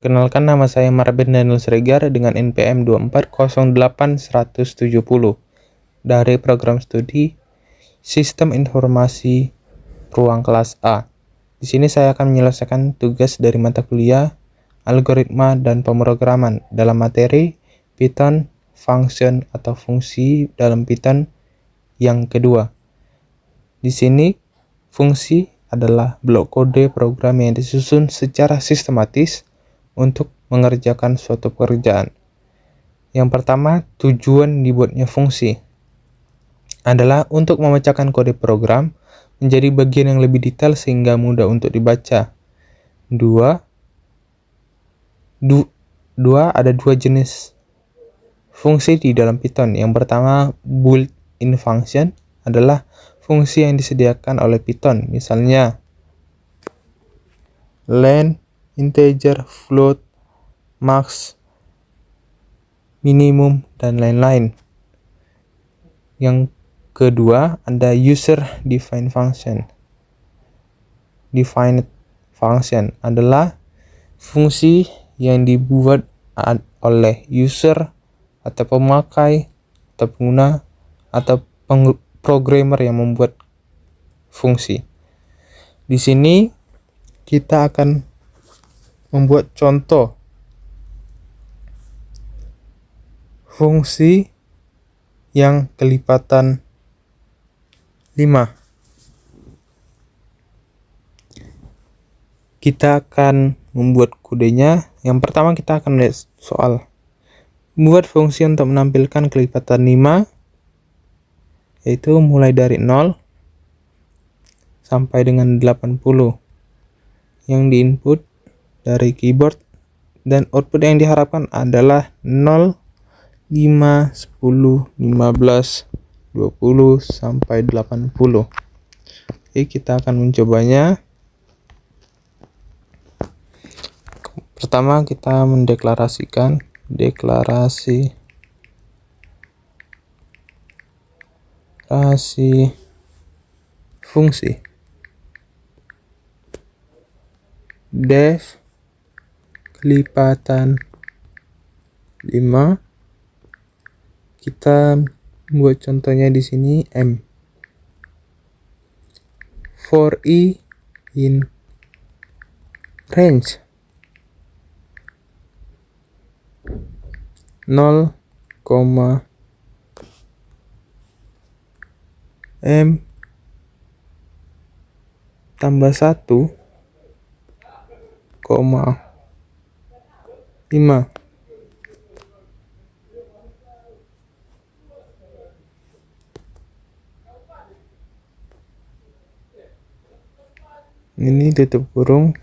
Kenalkan, nama saya Marben Daniel Siregar dengan NPM 2408170 dari program studi Sistem Informasi Ruang Kelas A. Di sini saya akan menyelesaikan tugas dari mata kuliah Algoritma dan Pemrograman dalam materi Python Function atau fungsi dalam Python yang kedua. Di sini fungsi adalah blok kode program yang disusun secara sistematis untuk mengerjakan suatu pekerjaan. Yang pertama, tujuan dibuatnya fungsi adalah untuk memecahkan kode program menjadi bagian yang lebih detail sehingga mudah untuk dibaca. Ada dua jenis fungsi di dalam Python. Yang pertama, built-in function adalah fungsi yang disediakan oleh Python, misalnya len, integer, float, max, minimum, dan lain-lain. Yang kedua, ada user defined function. Defined function adalah fungsi yang dibuat oleh user atau pemakai atau pengguna atau programmer yang membuat fungsi. Di sini kita akan membuat contoh fungsi yang kelipatan 5. Kita akan membuat kodenya. Yang pertama kita akan lihat soal. Membuat fungsi untuk menampilkan kelipatan 5, yaitu mulai dari 0 sampai dengan 80 yang diinput dari keyboard, dan output yang diharapkan adalah 0, 5, 10, 15, 20 sampai 80. Oke, kita akan mencobanya. Pertama kita mendeklarasikan deklarasi fungsi def kelipatan 5. Kita buat contohnya di sini m. For i in range 0, m tambah 1, 5. Ini tutup kurung,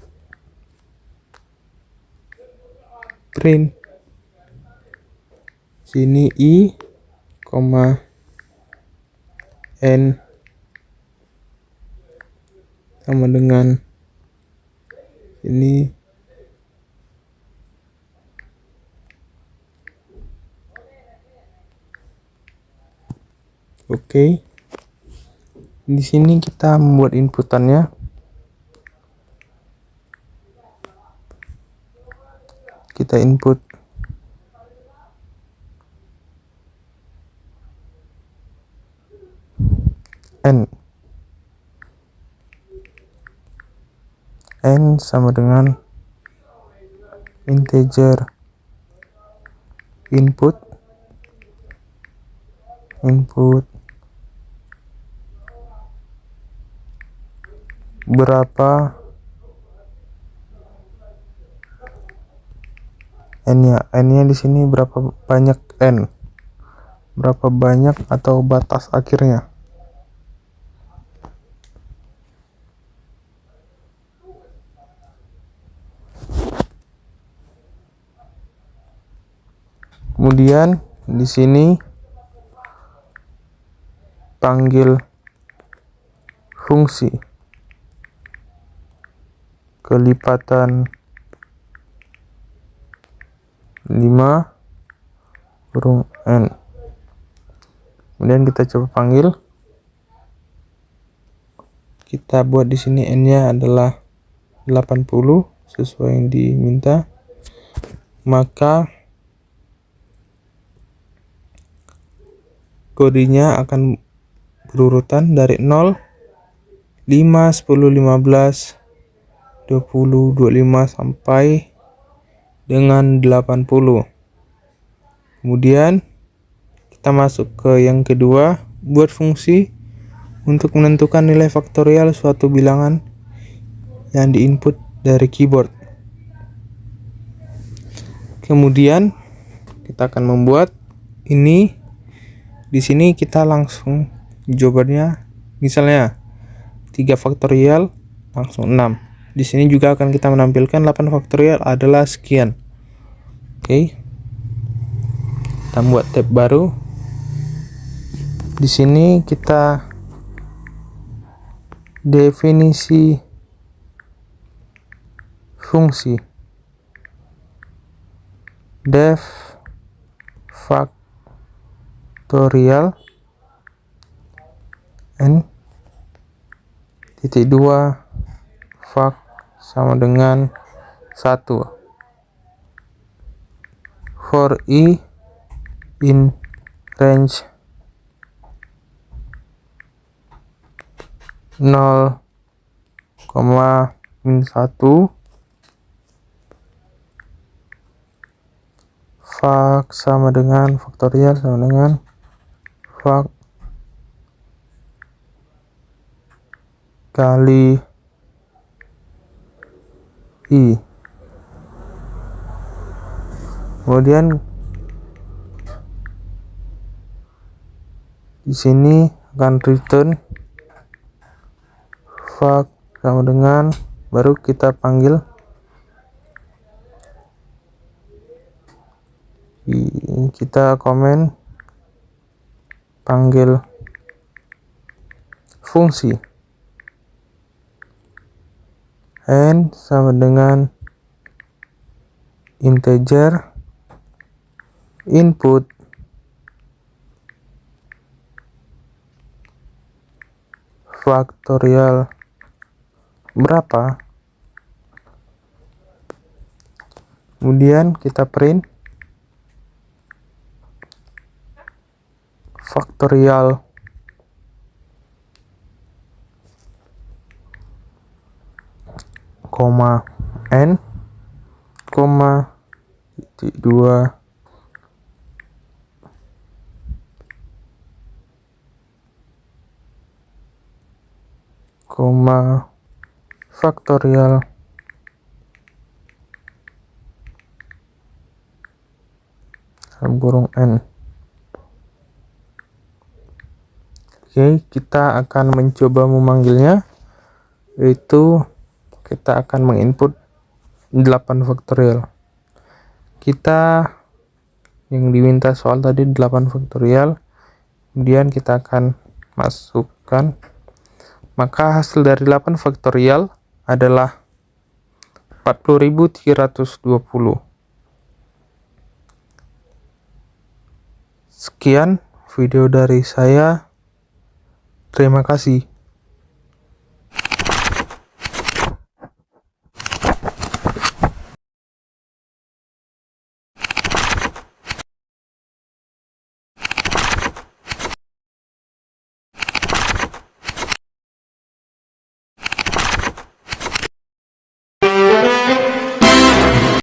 print sini i, n sama dengan ini oke. Di sini kita membuat inputannya. Kita input n sama dengan integer input berapa n-nya di sini berapa banyak n, berapa banyak atau batas akhirnya. Kemudian di sini panggil fungsi kelipatan 5 kurung n. Kemudian kita coba panggil. Kita buat di sini n-nya adalah 80 sesuai yang diminta. maka kodenya akan berurutan dari 0, 5, 10, 15, 20, 25 sampai dengan 80. Kemudian kita masuk ke yang kedua, buat fungsi untuk menentukan nilai faktorial suatu bilangan yang diinput dari keyboard. Kemudian kita akan membuat ini. Di sini kita langsung jawabannya, misalnya 3 faktorial langsung 6. Di sini juga akan kita menampilkan 8 faktorial adalah sekian. Oke. Kita buat tab baru. Di sini kita definisi fungsi. Def faktorial n titik 2 fak sama dengan 1 for i in range 0, min 1 fak sama dengan faktorial sama dengan fak kali i. Kemudian di sini akan return fak sama dengan, baru kita panggil kita komen panggil fungsi n sama dengan integer input faktorial berapa, kemudian kita print faktorial koma n koma titik 2 koma faktorial burung n. Oke, kita akan mencoba memanggilnya, yaitu kita akan menginput 8 faktorial. Kita yang diminta soal tadi 8 faktorial, kemudian kita akan masukkan, maka hasil dari 8 faktorial adalah 40.320. Sekian video dari saya. Terima kasih.